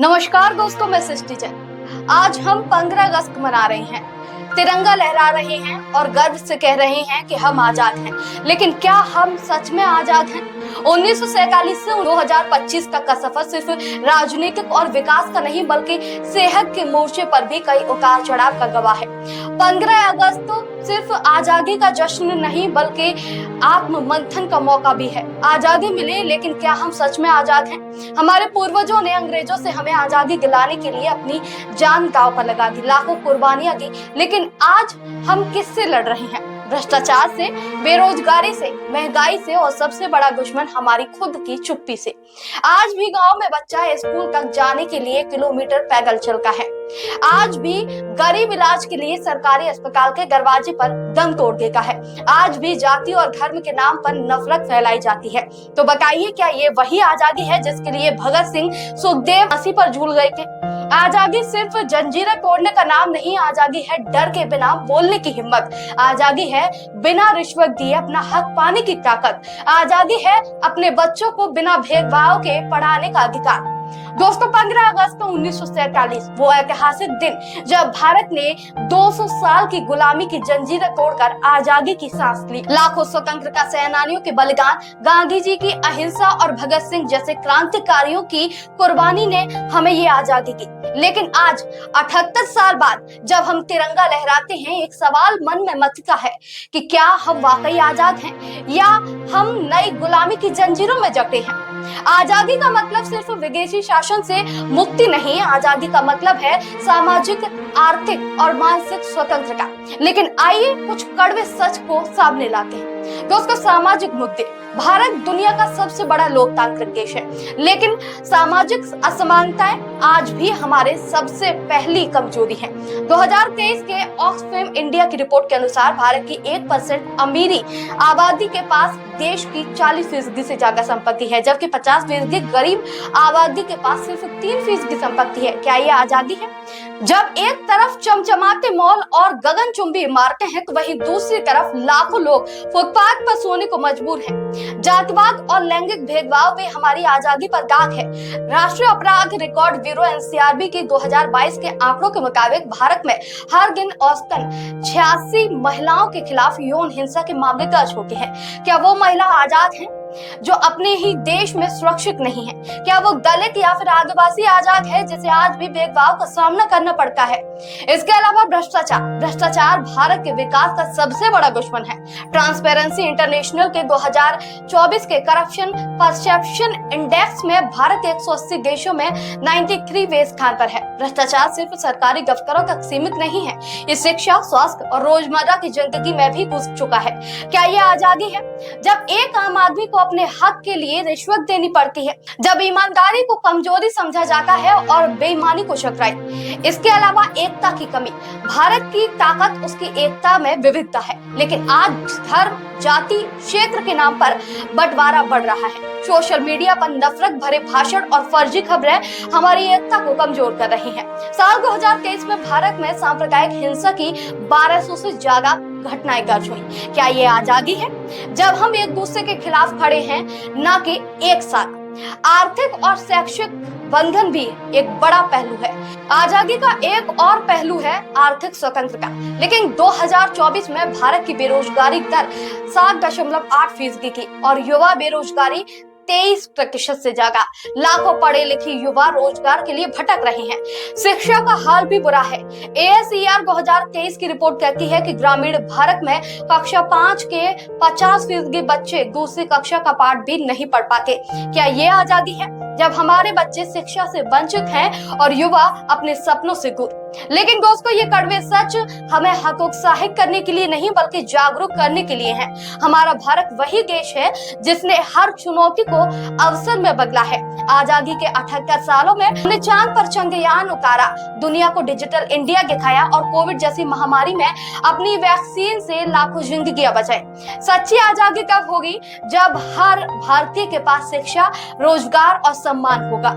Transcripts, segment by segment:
नमस्कार दोस्तों, मैं सृष्टि जैन। आज हम 15 अगस्त मना रहे हैं, तिरंगा लहरा रहे हैं और गर्व से कह रहे हैं कि हम आजाद हैं। लेकिन क्या हम सच में आजाद हैं? 1947 से 2025 तक का सफर सिर्फ राजनीतिक और विकास का नहीं बल्कि सेहत के मोर्चे पर भी कई उतार चढ़ाव का गवाह है। 15 अगस्त तो सिर्फ आजादी का जश्न नहीं बल्कि आत्म मंथन का मौका भी है। आजादी मिली, लेकिन क्या हम सच में आजाद हैं? हमारे पूर्वजों ने अंग्रेजों से हमें आजादी दिलाने के लिए अपनी जान दांव पर लगा दी, लाखों कुर्बानियां दी। लेकिन आज हम किससे लड़ रहे हैं? भ्रष्टाचार से, बेरोजगारी से, महंगाई से और सबसे बड़ा दुश्मन हमारी खुद की चुप्पी से। आज भी गांव में बच्चा स्कूल तक जाने के लिए किलोमीटर पैदल चलता है। आज भी गरीब इलाज के लिए सरकारी अस्पताल के दरवाजे पर दम तोड़ देता है। आज भी जाति और धर्म के नाम पर नफरत फैलाई जाती है। तो बताइए, क्या ये वही आजादी है जिसके लिए भगत सिंह, सुखदेव फांसी पर झूल गए थे? आजादी सिर्फ जंजीरें तोड़ने का नाम नहीं, आजादी है डर के बिना बोलने की हिम्मत। आजादी है बिना रिश्वत दिए अपना हक पाने की ताकत। आजादी है अपने बच्चों को बिना भेदभाव के पढ़ाने का अधिकार। दोस्तों, 15 अगस्त 1947 वो ऐतिहासिक दिन जब भारत ने 200 साल की गुलामी की जंजीरें तोड़कर आजादी की सांस ली। लाखों स्वतंत्रता सेनानियों के बलिदान, गांधी जी की अहिंसा और भगत सिंह जैसे क्रांतिकारियों की कुर्बानी ने हमें ये आजादी दी। लेकिन आज 78 साल बाद जब हम तिरंगा लहराते हैं, एक सवाल मन में मचता है कि क्या हम वाकई आजाद हैं या हम नई गुलामी की जंजीरों में जकड़े हैं? आजादी का मतलब सिर्फ विदेशी शासन से मुक्ति नहीं, आजादी का मतलब है सामाजिक, आर्थिक और मानसिक स्वतंत्रता। लेकिन आइए कुछ कड़वे सच को सामने लाते हैं। दोस्तों, सामाजिक मुद्दे। भारत दुनिया का सबसे बड़ा लोकतांत्रिक देश है, लेकिन सामाजिक असमानताएं आज भी हमारे सबसे पहली कमजोरी है। 2023 के ऑक्सफैम इंडिया की रिपोर्ट के अनुसार भारत की 1% अमीरी आबादी के पास देश की 40% से ज्यादा संपत्ति है, जबकि 50% गरीब आबादी के पास सिर्फ 3% संपत्ति है। क्या ये आजादी है? जब एक तरफ चमचमाते मॉल और गगनचुंबी इमारतें हैं, तो वहीं दूसरी तरफ लाखों लोग फुटपाथ पर सोने को मजबूर हैं। जातिवाद और लैंगिक भेदभाव भी हमारी आजादी पर दाग है। राष्ट्रीय अपराध रिकॉर्ड ब्यूरो एनसीआरबी के 2022 के आंकड़ों के मुताबिक भारत में हर दिन औसतन 86 महिलाओं के खिलाफ यौन हिंसा के मामले दर्ज होते हैं। क्या वो महिला आजाद हैं जो अपने ही देश में सुरक्षित नहीं है? क्या वो दलित या फिर आदिवासी आजाद है जिसे आज भी भेदभाव का सामना करना पड़ता है? इसके अलावा भ्रष्टाचार भारत के विकास का सबसे बड़ा दुश्मन है। ट्रांसपेरेंसी इंटरनेशनल के 2024 के करप्शन परसेप्शन इंडेक्स में भारत 180 देशों में 93वें स्थान पर है। भ्रष्टाचार सिर्फ सरकारी दफ्तरों तक सीमित नहीं है, ये शिक्षा, स्वास्थ्य और रोजमर्रा की जिंदगी में भी घुस चुका है। क्या ये आजादी है? जब एक आम आदमी को अपने हक के लिए रिश्वत देनी पड़ती है, जब ईमानदारी को कमजोरी समझा जाता है और बेईमानी को चतुराई। इसके अलावा एकता की कमी। भारत की ताकत उसकी एकता में विविधता है, लेकिन आज धर्म, जाति, क्षेत्र के नाम पर बंटवारा बढ़ रहा है। सोशल मीडिया पर नफरत भरे भाषण और फर्जी खबरें हमारी एकता को कमजोर कर रही हैं। साल 2023 में भारत में सांप्रदायिक हिंसा की 1200 से ज्यादा घटनाएं दर्ज हुई। क्या ये आजादी है? जब हम एक दूसरे के खिलाफ खड़े हैं, ना कि एक साथ। आर्थिक और शैक्षिक बंधन भी एक बड़ा पहलू है। आजादी का एक और पहलू है आर्थिक स्वतंत्रता। लेकिन 2024 में भारत की बेरोजगारी दर 7.8% की और युवा बेरोजगारी 23% से ज्यादा। लाखों पढ़े लिखे युवा रोजगार के लिए भटक रहे हैं। शिक्षा का हाल भी बुरा है। ASER 2023 की रिपोर्ट कहती है कि ग्रामीण भारत में कक्षा 5 के 50% बच्चे दूसरी कक्षा का पाठ भी नहीं पढ़ पाते। क्या ये आजादी है? जब हमारे बच्चे शिक्षा से वंचित हैं और युवा अपने सपनों से दूर। लेकिन दोस्तों, ये कड़वे सच हमें हतोत्साहित करने के लिए नहीं बल्कि जागरूक करने के लिए है। हमारा भारत वही देश है जिसने हर चुनौती को अवसर में बदला है। आजादी के 78 सालों में हमने चांद पर चंद्रयान उतारा, दुनिया को डिजिटल इंडिया दिखाया और कोविड जैसी महामारी में अपनी वैक्सीन से लाखों जिंदगियां बचाई। सच्ची आजादी तब होगी जब हर भारतीय के पास शिक्षा, रोजगार और सम्मान होगा,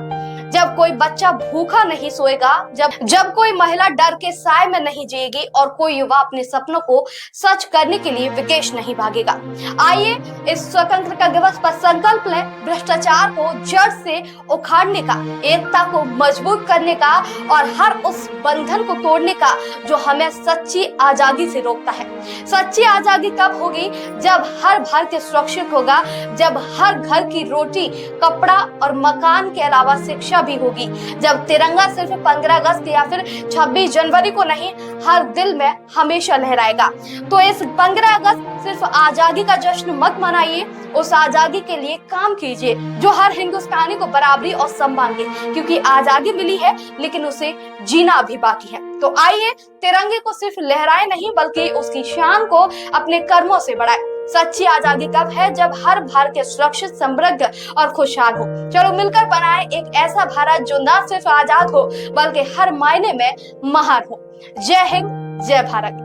जब कोई बच्चा भूखा नहीं सोएगा, जब कोई महिला डर के साए में नहीं जिएगी और कोई युवा अपने सपनों को सच करने के लिए विदेश नहीं भागेगा। आइए इस स्वतंत्रता दिवस पर संकल्प लें भ्रष्टाचार को जड़ से उखाड़ने का, एकता को मजबूत करने का और हर उस बंधन को तोड़ने का जो हमें सच्ची आजादी से रोकता है। सच्ची आजादी तब होगी जब हर भारतीय सुरक्षित होगा, जब हर घर की रोटी, कपड़ा और मकान के अलावा शिक्षा भी होगी, जब तिरंगा सिर्फ 15 अगस्त या फिर 26 जनवरी को नहीं, हर दिल में हमेशा लहराएगा। तो इस 15 अगस्त सिर्फ आजादी का जश्न मत मनाइए, उस आजादी के लिए काम कीजिए जो हर हिंदुस्तानी को बराबरी और सम्मान दे, क्योंकि आजादी मिली है लेकिन उसे जीना अभी बाकी है। तो आइए तिरंगे को सिर्फ लहराए नहीं बल्कि उसकी शान को अपने कर्मों से बढ़ाए। सच्ची आजादी तब है जब हर भारतीय सुरक्षित, समृद्ध और खुशहाल हो। चलो मिलकर बनाए एक ऐसा भारत जो न सिर्फ आजाद हो बल्कि हर मायने में महान हो। जय हिंद, जय भारत।